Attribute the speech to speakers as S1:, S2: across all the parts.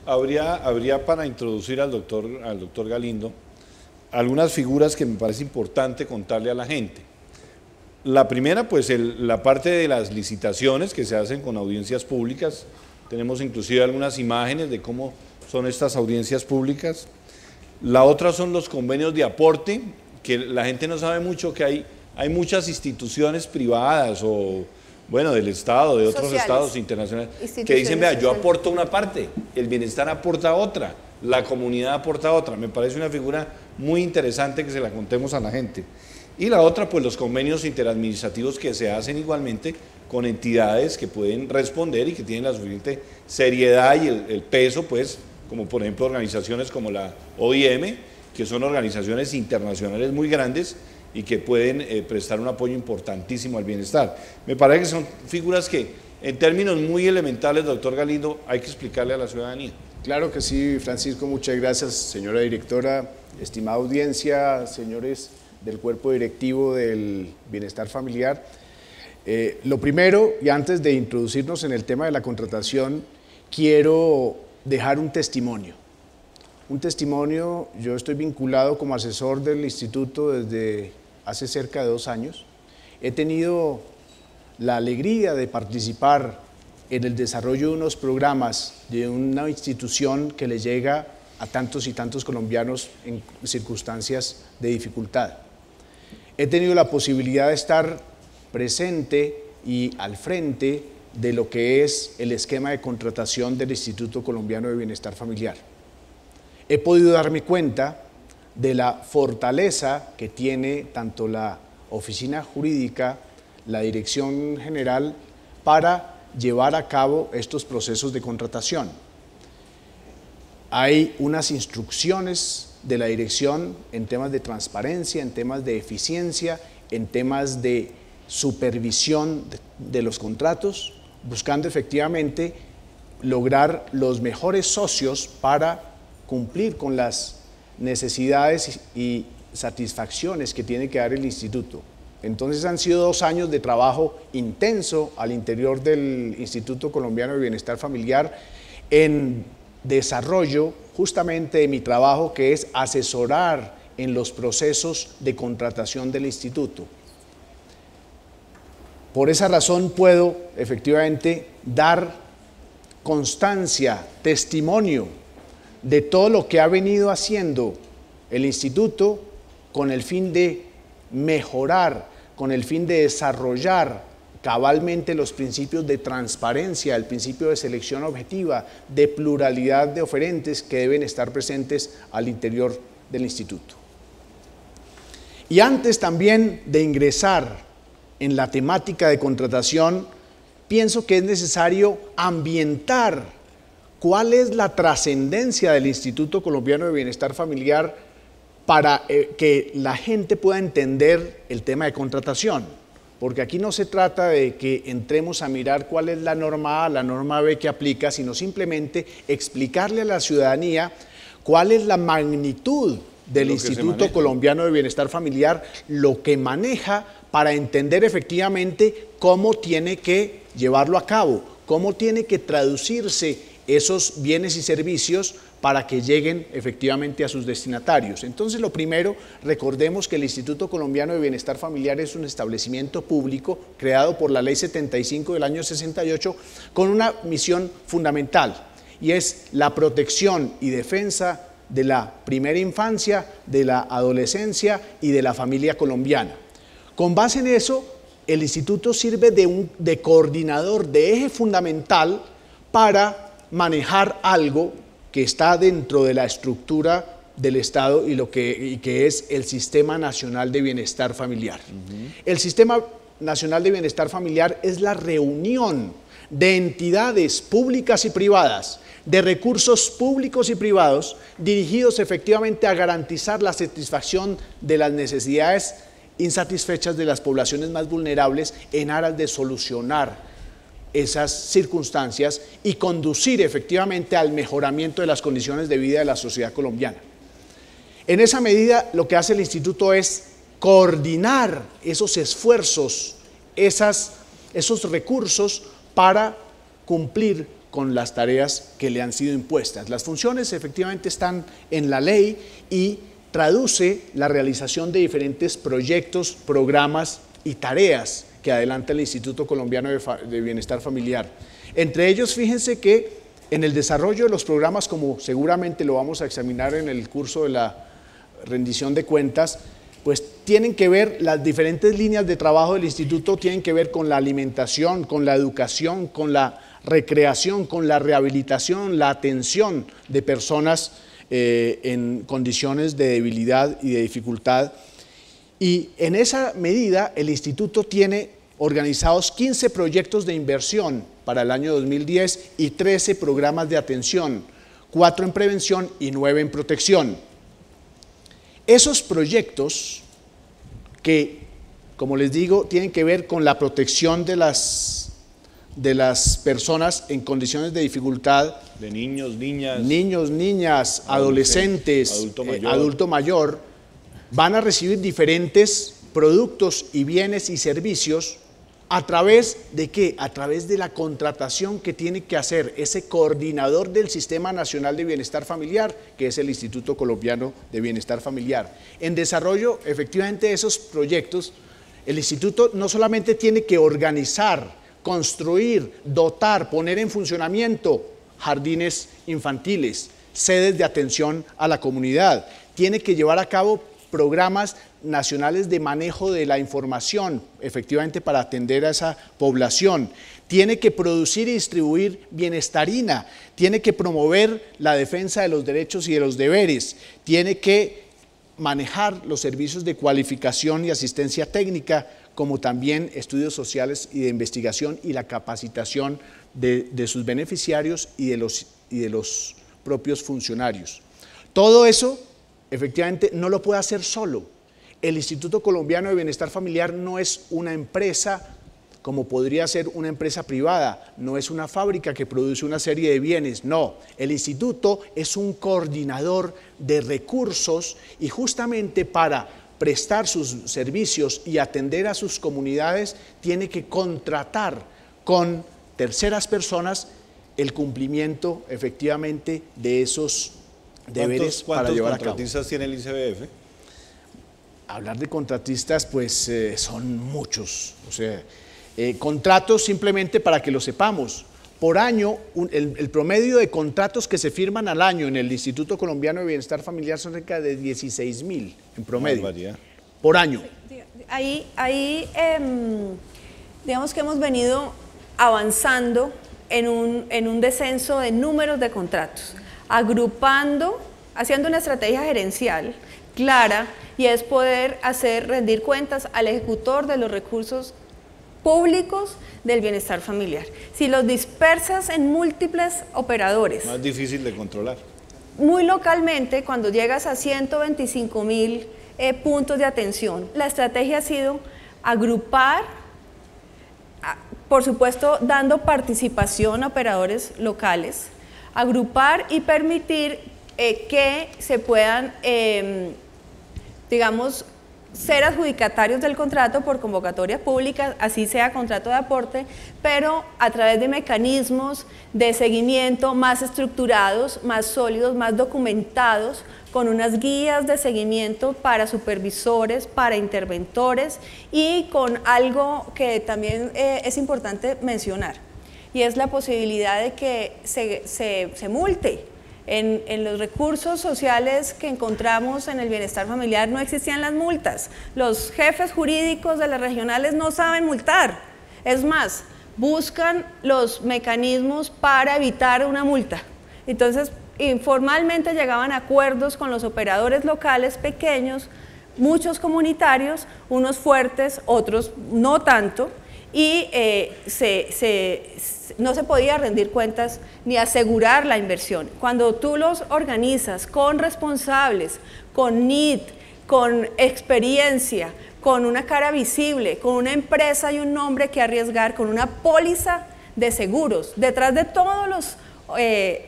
S1: Habría para introducir al doctor Galindo algunas figuras que me parece importante contarle a la gente. La primera, pues la parte de las licitaciones que se hacen con audiencias públicas. Tenemos inclusive algunas imágenes de cómo son estas audiencias públicas. La otra son los convenios de aporte, que la gente no sabe mucho que hay muchas instituciones privadas o, bueno, del Estado, de otros estados internacionales, que dicen, vea, yo aporto una parte, el bienestar aporta otra, la comunidad aporta otra. Me parece una figura muy interesante que se la contemos a la gente. Y la otra, pues los convenios interadministrativos que se hacen igualmente con entidades que pueden responder y que tienen la suficiente seriedad y el peso, pues, como por ejemplo organizaciones como la OIM, que son organizaciones internacionales muy grandes y que pueden prestar un apoyo importantísimo al bienestar. Me parece que son figuras que, en términos muy elementales, doctor Galindo, hay que explicarle a la ciudadanía.
S2: Claro que sí, Francisco, muchas gracias, señora directora, estimada audiencia, señores del cuerpo directivo del bienestar familiar. Lo primero, y antes de introducirnos en el tema de la contratación, quiero dejar un testimonio. Yo estoy vinculado como asesor del instituto desde hace cerca de 2 años. He tenido la alegría de participar en el desarrollo de unos programas de una institución que le llega a tantos y tantos colombianos en circunstancias de dificultad. He tenido la posibilidad de estar presente y al frente de lo que es el esquema de contratación del Instituto Colombiano de Bienestar Familiar. He podido darme cuenta de la fortaleza que tiene tanto la oficina jurídica, la dirección general, para llevar a cabo estos procesos de contratación. Hay unas instrucciones de la dirección en temas de transparencia, en temas de eficiencia, en temas de supervisión de los contratos, buscando efectivamente lograr los mejores socios para cumplir con las necesidades y satisfacciones que tiene que dar el instituto. Entonces han sido 2 años de trabajo intenso al interior del Instituto Colombiano de Bienestar Familiar en desarrollo justamente de mi trabajo, que es asesorar en los procesos de contratación del instituto. Por esa razón puedo efectivamente dar constancia, testimonio de todo lo que ha venido haciendo el instituto con el fin de mejorar, con el fin de desarrollar cabalmente los principios de transparencia, el principio de selección objetiva, de pluralidad de oferentes que deben estar presentes al interior del instituto. Y antes también de ingresar en la temática de contratación, pienso que es necesario ambientar cuál es la trascendencia del Instituto Colombiano de Bienestar Familiar para que la gente pueda entender el tema de contratación. Porque aquí no se trata de que entremos a mirar cuál es la norma A, la norma B que aplica, sino simplemente explicarle a la ciudadanía cuál es la magnitud del Instituto Colombiano de Bienestar Familiar, lo que maneja para entender efectivamente cómo tiene que llevarlo a cabo, cómo tiene que traducirse esos bienes y servicios para que lleguen efectivamente a sus destinatarios. Entonces, lo primero, recordemos que el Instituto Colombiano de Bienestar Familiar es un establecimiento público creado por la Ley 75 del año 68 con una misión fundamental, y es la protección y defensa de la primera infancia, de la adolescencia y de la familia colombiana. Con base en eso, el instituto sirve de coordinador, de eje fundamental para manejar algo que está dentro de la estructura del Estado y que es el Sistema Nacional de Bienestar Familiar. El Sistema Nacional de Bienestar Familiar es la reunión de entidades públicas y privadas, de recursos públicos y privados, dirigidos efectivamente a garantizar la satisfacción de las necesidades insatisfechas de las poblaciones más vulnerables en aras de solucionar esas circunstancias y conducir efectivamente al mejoramiento de las condiciones de vida de la sociedad colombiana. En esa medida, lo que hace el instituto es coordinar esos esfuerzos, esos recursos para cumplir con las tareas que le han sido impuestas. Las funciones efectivamente están en la ley y traduce la realización de diferentes proyectos, programas y tareas que adelanta el Instituto Colombiano de Bienestar Familiar. Entre ellos, fíjense que en el desarrollo de los programas, como seguramente lo vamos a examinar en el curso de la rendición de cuentas, pues tienen que ver, las diferentes líneas de trabajo del instituto tienen que ver con la alimentación, con la educación, con la recreación, con la rehabilitación, la atención de personas en condiciones de debilidad y de dificultad. Y en esa medida el instituto tiene organizados 15 proyectos de inversión para el año 2010 y 13 programas de atención, 4 en prevención y 9 en protección. Esos proyectos que, como les digo, tienen que ver con la protección de las personas en condiciones de dificultad,
S1: de niños, niñas,
S2: adolescentes, adulto mayor, van a recibir diferentes productos y bienes y servicios a través de ¿qué? A través de la contratación que tiene que hacer ese coordinador del Sistema Nacional de Bienestar Familiar, que es el Instituto Colombiano de Bienestar Familiar. En desarrollo, efectivamente, de esos proyectos, el instituto no solamente tiene que organizar, construir, dotar, poner en funcionamiento jardines infantiles, sedes de atención a la comunidad, tiene que llevar a cabo programas nacionales de manejo de la información, efectivamente para atender a esa población, tiene que producir y distribuir bienestarina, tiene que promover la defensa de los derechos y de los deberes, tiene que manejar los servicios de cualificación y asistencia técnica, como también estudios sociales y de investigación y la capacitación de sus beneficiarios y de los propios funcionarios. Todo eso efectivamente no lo puede hacer solo. El Instituto Colombiano de Bienestar Familiar no es una empresa como podría ser una empresa privada, no es una fábrica que produce una serie de bienes, no. El instituto es un coordinador de recursos y justamente para prestar sus servicios y atender a sus comunidades tiene que contratar con terceras personas el cumplimiento efectivamente de esos deberes para llevar a cabo.
S1: ¿Cuántos contratistas tiene el ICBF?
S2: Hablar de contratistas pues son muchos, o sea, contratos simplemente para que lo sepamos. Por año, el promedio de contratos que se firman al año en el Instituto Colombiano de Bienestar Familiar son cerca de 16.000 en promedio, por año.
S3: Digamos que hemos venido avanzando en un descenso de números de contratos, agrupando, haciendo una estrategia gerencial clara, y es poder hacer rendir cuentas al ejecutor de los recursos públicos del bienestar familiar. Si los dispersas en múltiples operadores,
S1: más difícil de controlar.
S3: Muy localmente, cuando llegas a 125.000 puntos de atención, la estrategia ha sido agrupar, por supuesto dando participación a operadores locales, agrupar y permitir que se puedan, digamos, ser adjudicatarios del contrato por convocatoria pública, así sea contrato de aporte, pero a través de mecanismos de seguimiento más estructurados, más sólidos, más documentados, con unas guías de seguimiento para supervisores, para interventores y con algo que también es importante mencionar, y es la posibilidad de que se multe. En los recursos sociales que encontramos en el bienestar familiar no existían las multas. Los jefes jurídicos de las regionales no saben multar. Es más, buscan los mecanismos para evitar una multa. Entonces, informalmente llegaban a acuerdos con los operadores locales pequeños, muchos comunitarios, unos fuertes, otros no tanto, y no se podía rendir cuentas ni asegurar la inversión. Cuando tú los organizas con responsables, con NIT, con experiencia, con una cara visible, con una empresa y un nombre que arriesgar, con una póliza de seguros, detrás de todos los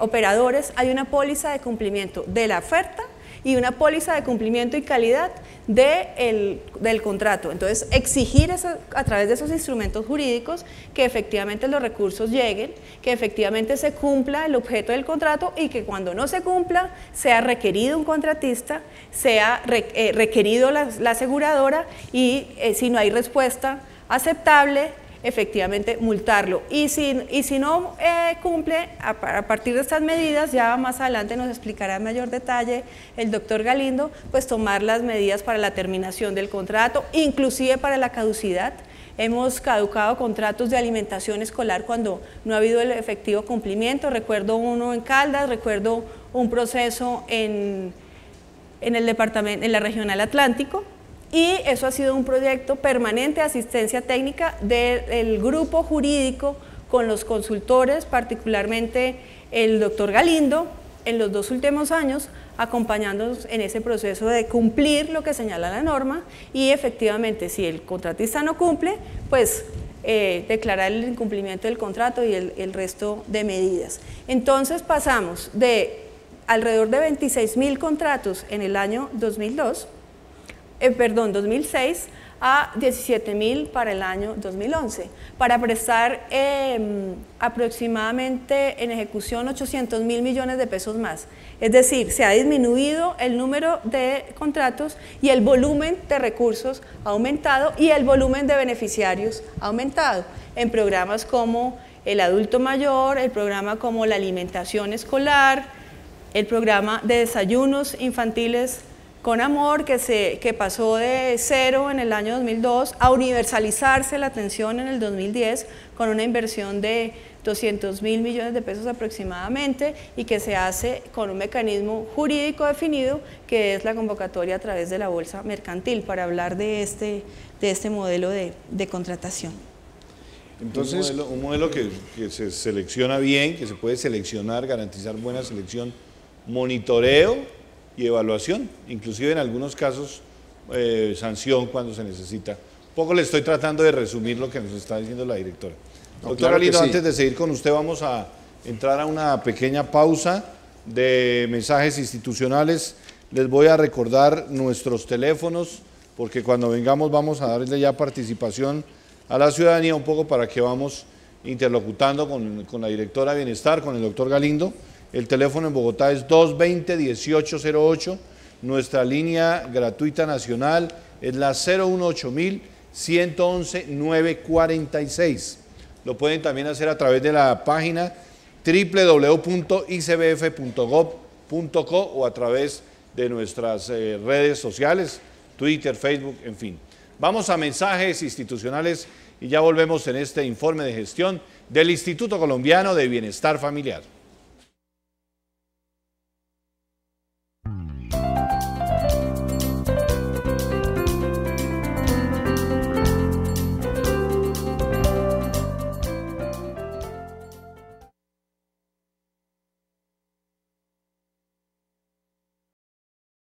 S3: operadores hay una póliza de cumplimiento de la oferta y una póliza de cumplimiento y calidad del contrato. Entonces, exigir a través de esos instrumentos jurídicos que efectivamente los recursos lleguen, que efectivamente se cumpla el objeto del contrato y que cuando no se cumpla sea requerido un contratista, sea requerido la aseguradora y si no hay respuesta aceptable, efectivamente multarlo. Y si no cumple, a partir de estas medidas, ya más adelante nos explicará en mayor detalle el doctor Galindo, pues tomar las medidas para la terminación del contrato, inclusive para la caducidad. Hemos caducado contratos de alimentación escolar cuando no ha habido el efectivo cumplimiento. Recuerdo uno en Caldas, recuerdo un proceso en el departamento, en la Regional Atlántico, y eso ha sido un proyecto permanente de asistencia técnica del grupo jurídico con los consultores, particularmente el doctor Galindo, en los 2 últimos años, acompañándonos en ese proceso de cumplir lo que señala la norma y efectivamente si el contratista no cumple, pues declarar el incumplimiento del contrato y el resto de medidas. Entonces pasamos de alrededor de 26.000 contratos en el año 2006 a 17.000 para el año 2011, para prestar aproximadamente en ejecución 800.000 millones de pesos más. Es decir, se ha disminuido el número de contratos y el volumen de recursos ha aumentado y el volumen de beneficiarios ha aumentado en programas como el adulto mayor, el programa como la alimentación escolar, el programa de desayunos infantiles con amor, que pasó de 0 en el año 2002 a universalizarse la atención en el 2010 con una inversión de 200.000 millones de pesos aproximadamente y que se hace con un mecanismo jurídico definido que es la convocatoria a través de la bolsa mercantil para hablar de este modelo de contratación.
S1: Entonces, un modelo que se selecciona bien, que se puede seleccionar, garantizar buena selección, monitoreo y evaluación, inclusive en algunos casos sanción cuando se necesita. Un poco le estoy tratando de resumir lo que nos está diciendo la directora. Doctor Galindo, sí. Antes de seguir con usted vamos a entrar a una pequeña pausa de mensajes institucionales. Les voy a recordar nuestros teléfonos porque cuando vengamos vamos a darle ya participación a la ciudadanía un poco para que vamos interlocutando con la directora de Bienestar, con el doctor Galindo. El teléfono en Bogotá es 220-1808, nuestra línea gratuita nacional es la 018-111-946. Lo pueden también hacer a través de la página www.icbf.gov.co o a través de nuestras redes sociales, Twitter, Facebook, en fin. Vamos a mensajes institucionales y ya volvemos en este informe de gestión del Instituto Colombiano de Bienestar Familiar.